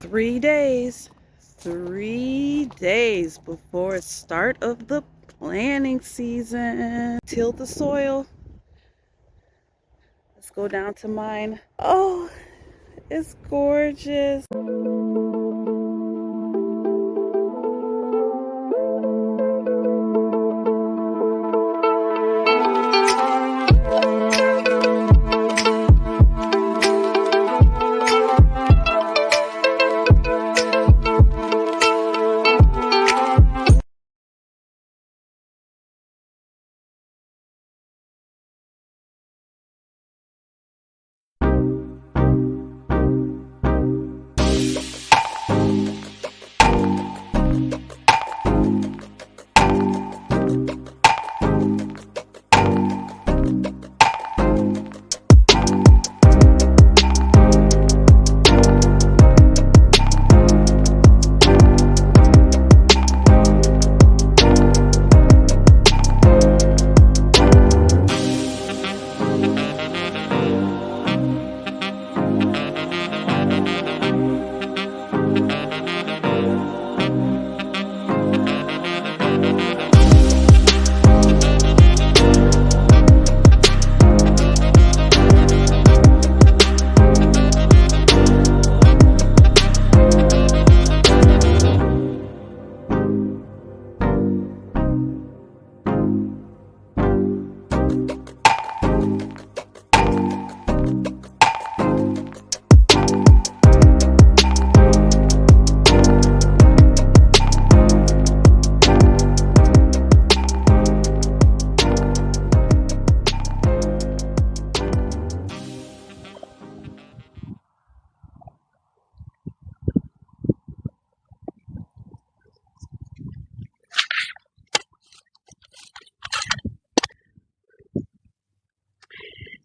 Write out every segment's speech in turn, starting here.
3 days. 3 days before start of the planting season. Till the soil. Let's go down to mine. Oh, it's gorgeous.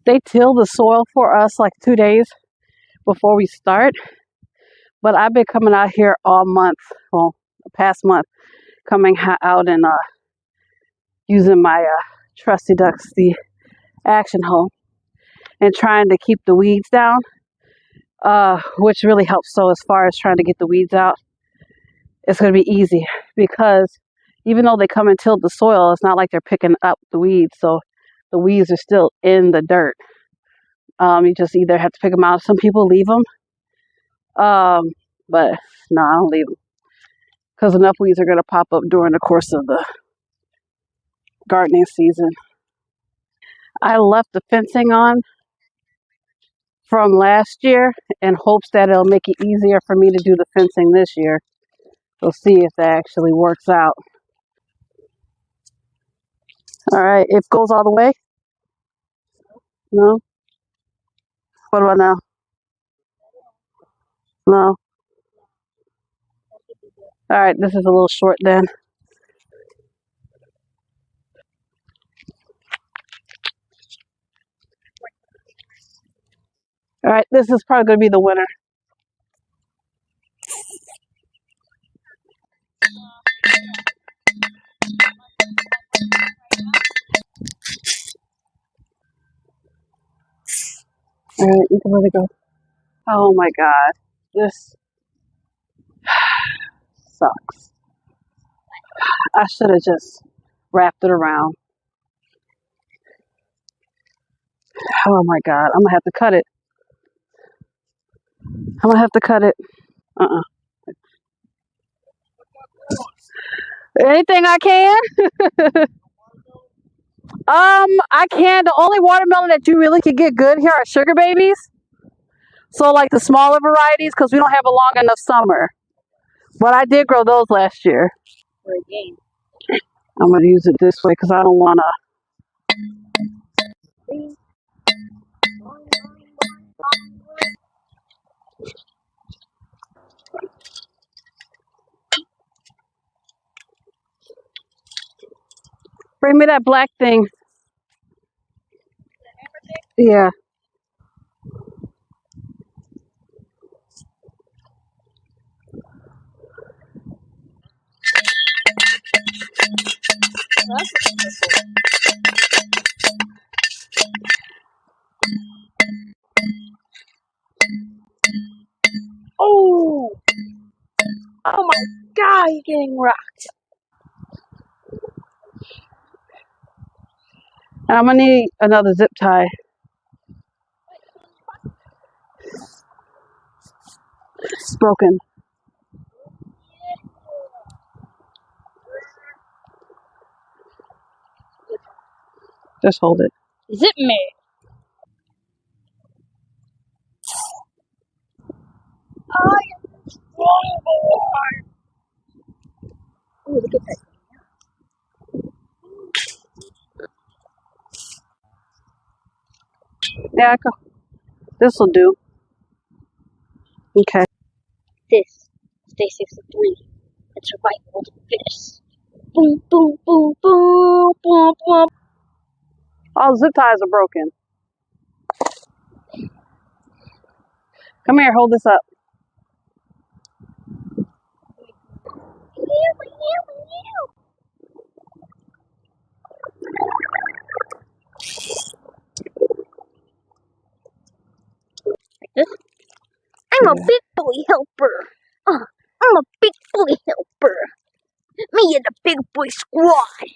They till the soil for us like 2 days before we start. But I've been coming out here all month, well, the past month, coming out and using my trusty Duxty action hoe and trying to keep the weeds down, which really helps. So as far as trying to get the weeds out, it's going to be easy because even though they come and till the soil, it's not like they're picking up the weeds. So the weeds are still in the dirt. You just either have to pick them out. Some people leave them. But no, I don't leave them because enough weeds are going to pop up during the course of the gardening season. I left the fencing on from last year in hopes that it'll make it easier for me to do the fencing this year. We'll see if that actually works out. All right, it goes all the way? No? What about now? No. All right, this is a little short then. All right, this is probably going to be the winner. All right, you can let it go. Oh my God, this sucks. I should have just wrapped it around. Oh my God, I'm gonna have to cut it. I'm gonna have to cut it. Anything I can. I can. The only watermelon that you really can get good here are sugar babies. So like the smaller varieties, because we don't have a long enough summer. But I did grow those last year. I'm gonna use it this way because I don't wanna. Bring me that black thing. Yeah. Oh. you're getting rocked. And I'm gonna need another zip tie. It's broken. Just hold it. Zip me. I am strong boy. Oh, look at that. Yeah, this will do. Okay. This is day 63. And survival of the fittest. Boom, boom, boom, boom, boom, boom. All the zip ties are broken. Come here, hold this up. I'm a big boy helper. I'm a big boy helper. Me and the big boy squad.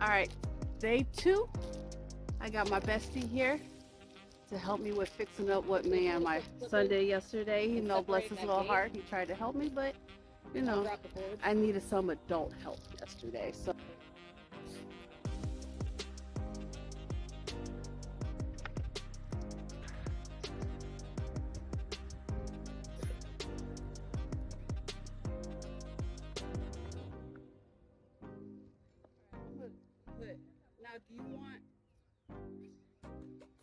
Alright, day 2. I got my bestie here to help me with fixing up what me and my son did yesterday. You know, bless his little heart. He tried to help me, but you know, I needed some adult help yesterday. So now do you want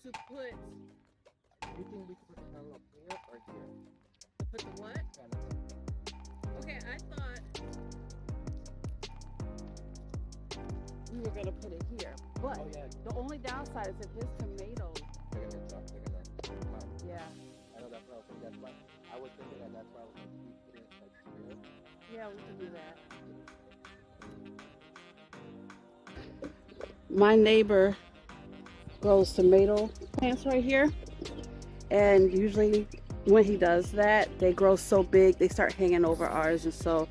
to put You think we could put the panel up here or here? put the what? Okay, I thought we were gonna put it here, but Oh yeah, the only downside is if his tomatoes, they're gonna drop, they're gonna wow. yeah, I know that's what I was thinking, that's why I was thinking that that's why I was like, we put it like here. yeah, we can do that. My neighbor grows tomato plants right here, and usually when he does that, they grow so big they start hanging over ours. And so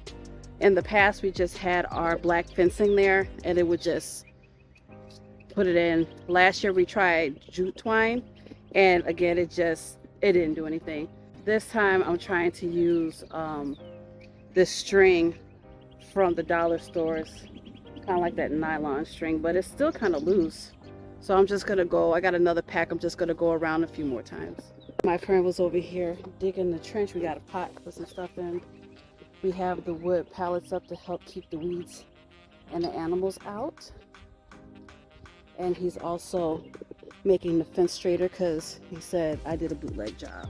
in the past we just had our black fencing there and it would just put it in. Last year we tried jute twine and again it didn't do anything. This time I'm trying to use this string from the dollar stores, kind of like that nylon string, but it's still kind of loose. So I'm just gonna go, I got another pack, I'm just gonna go around a few more times. My friend was over here digging the trench. We got a pot to put some stuff in. We have the wood pallets up to help keep the weeds and the animals out. And he's also making the fence straighter because he said I did a bootleg job.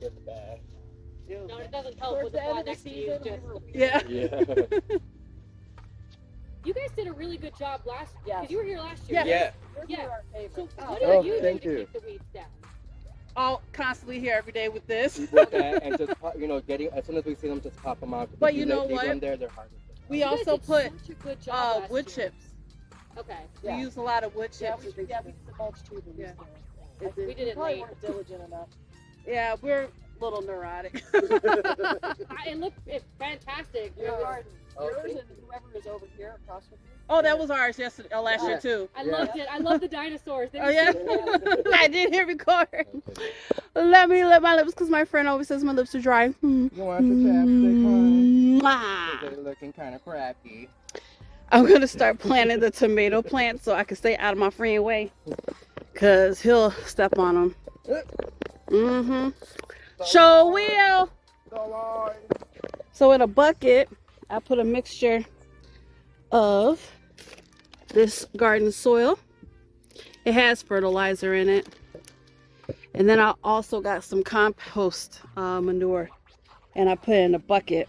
gets bad. No, it doesn't help with the plot next to you. Just Yeah. Yeah. you guys did a really good job last. Yes. Because you were here last year. Yeah. Yeah. Yeah. Our favorite. So what Oh, do you do thank to you. keep the weeds down? All constantly here every day with this. We work at and just getting as soon as we see them, just pop them out. But If you know leave what? them there, they're hard to get. We You guys also did put such a good job last wood year. chips. Okay. We use a lot of wood Yeah, chips. we did the mulch too. But Yeah. We did it probably late. weren't diligent enough. Yeah, we're a little neurotic. It looked fantastic. Your It was- garden, Oh, yours thank and whoever is over here across from you. Oh, that was ours yesterday, last year Yeah. too. I Yeah. loved it. I love the dinosaurs. They Oh were yeah, so- I did hit record. Let me lick my lips because my friend always says my lips are dry. You want the chapstick, honey? Mwah. They're looking kind of crappy. I'm gonna start planting the tomato plants so I can stay out of my friend way, cause he'll step on them. Sure will. Go on. So in a bucket, I put a mixture of this garden soil. It has fertilizer in it. And then I also got some compost manure, and I put it in a bucket.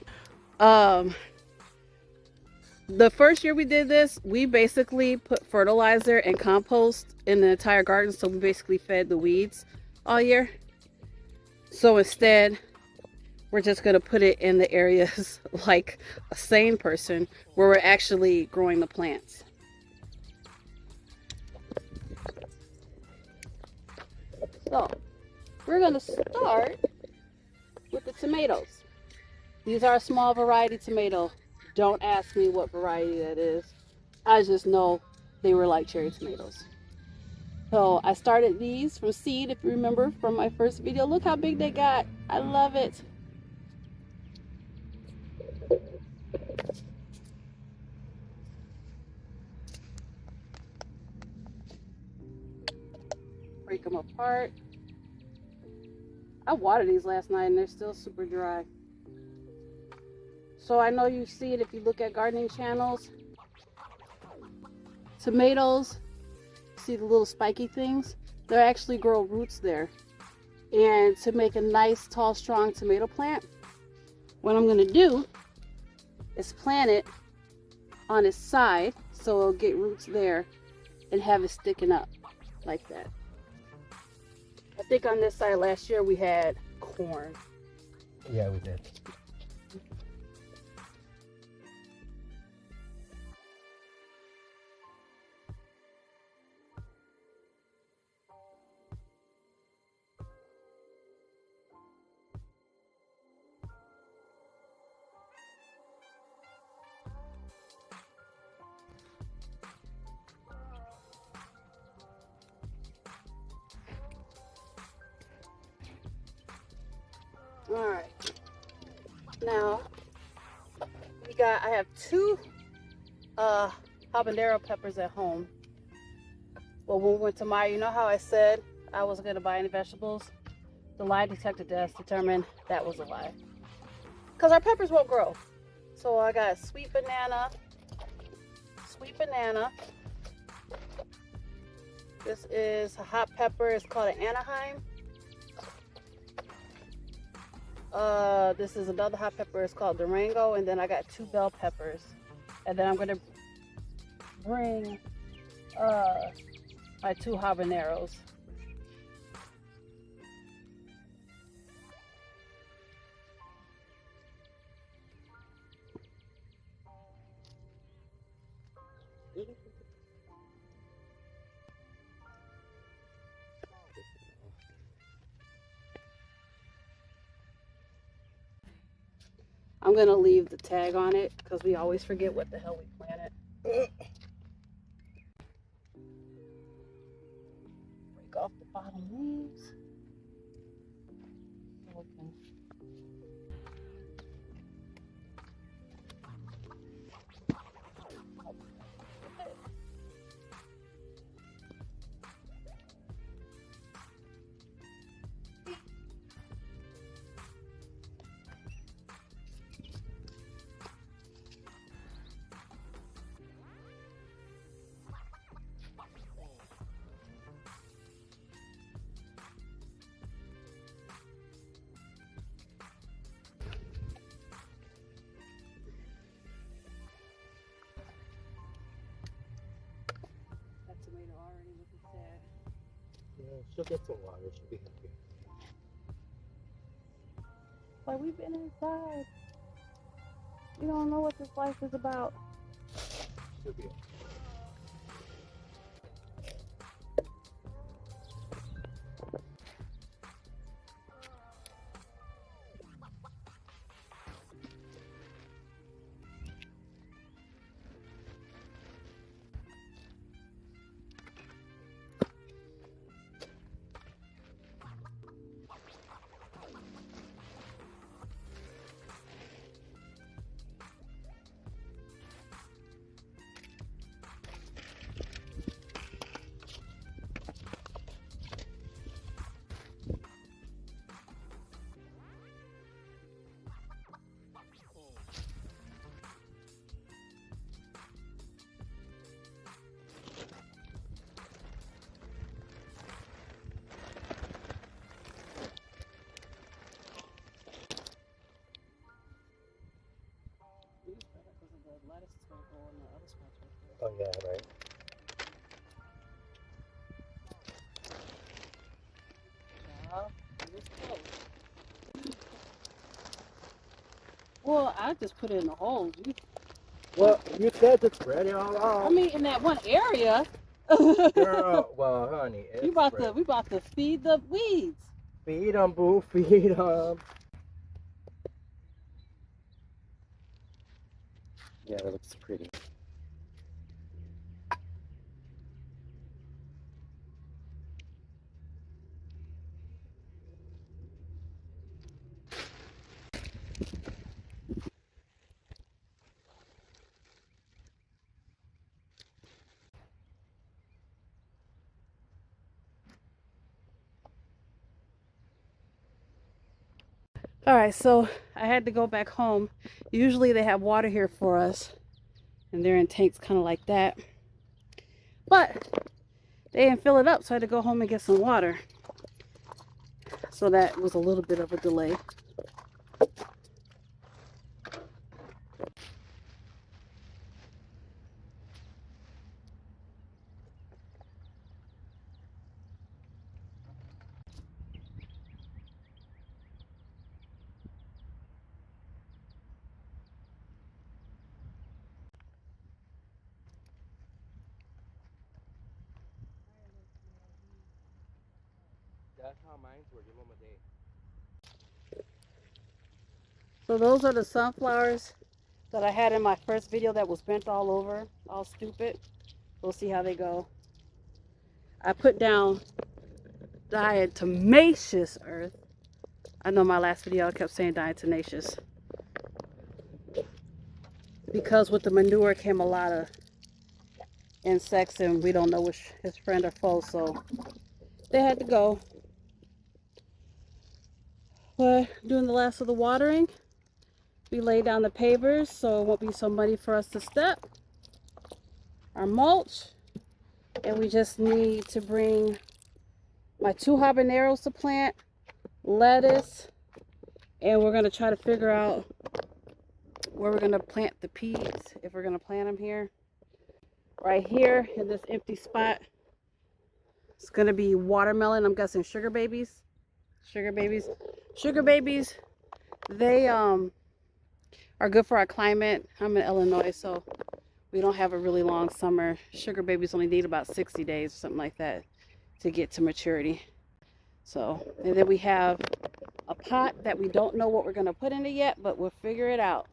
The first year we did this, we basically put fertilizer and compost in the entire garden, so we basically fed the weeds all year. So instead, we're just going to put it in the areas like a sane person where we're actually growing the plants. So we're going to start with the tomatoes. These are a small variety tomato. Don't ask me what variety that is. I just know they were like cherry tomatoes. So I started these from seed, if you remember from my first video. Look how big they got. I love it. Break them apart. I watered these last night and they're still super dry. So I know you see it if you look at gardening channels. Tomatoes, see the little spiky things? They actually grow roots there. And to make a nice, tall, strong tomato plant, what I'm gonna do is plant it on its side so it'll get roots there and have it sticking up like that. I think on this side last year we had corn. Yeah, we did. All right. Now I have two habanero peppers at home. Well, when we went to Maya, you know how I said I wasn't gonna buy any vegetables? The lie detector test determined that was a lie. Because our peppers won't grow. So I got sweet banana. This is a hot pepper. It's called an Anaheim. This is another hot pepper. It's called Durango. And then I got two bell peppers. And then I'm going to bring my two habaneros. I'm gonna leave the tag on it because we always forget what the hell we planted. Break off the bottom leaves. Open. She'll get some water. She'll be happy. Like, we've been inside. We don't know what this life is about. She'll be okay. The lettuce is going to go in the other spots right there. Oh yeah, right. It was close. Well, I just put it in the hole. Well, you said to spread it all out. I mean, in that one area. Girl, well, honey, it's we about to feed the weeds. Feed them, boo, feed them. Yeah, that looks pretty. All right, so I had to go back home. Usually they have water here for us, and they're in tanks kind of like that. But they didn't fill it up, so I had to go home and get some water. So that was a little bit of a delay. That's how mine's were. Give them a day. So those are the sunflowers that I had in my first video that was bent all over, all stupid. We'll see how they go. I put down diatomaceous earth. I know my last video I kept saying diatomaceous. Because with the manure came a lot of insects and we don't know which is friend or foe, so they had to go. But doing the last of the watering, we lay down the pavers so it won't be so muddy for us to step. Our mulch, and we just need to bring my 2 habaneros to plant, lettuce, and we're going to try to figure out where we're going to plant the peas, if we're going to plant them here. Right here in this empty spot, it's going to be watermelon. I'm guessing sugar babies. Sugar babies, they are good for our climate. I'm in Illinois, so we don't have a really long summer. Sugar babies only need about 60 days or something like that to get to maturity. So, and then we have a pot that we don't know what we're going to put in it yet, but we'll figure it out.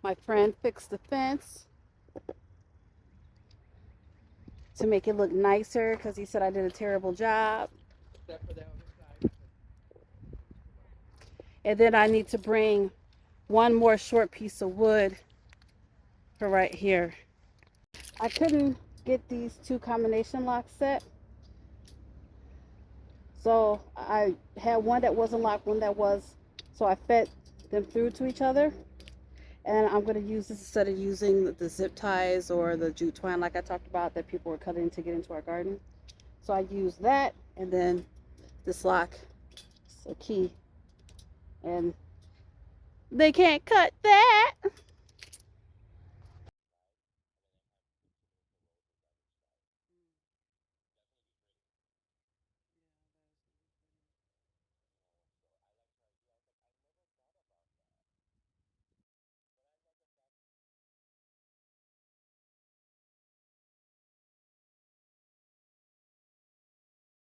My friend fixed the fence to make it look nicer because he said I did a terrible job. Except for the other side. And then I need to bring one more short piece of wood for right here. I couldn't get these 2 combination locks set. So I had one that wasn't locked, one that was. So I fed them through to each other. And I'm going to use this instead of using the zip ties or the jute twine like I talked about that people were cutting to get into our garden. So I use that, and then this lock is a key. And they can't cut that.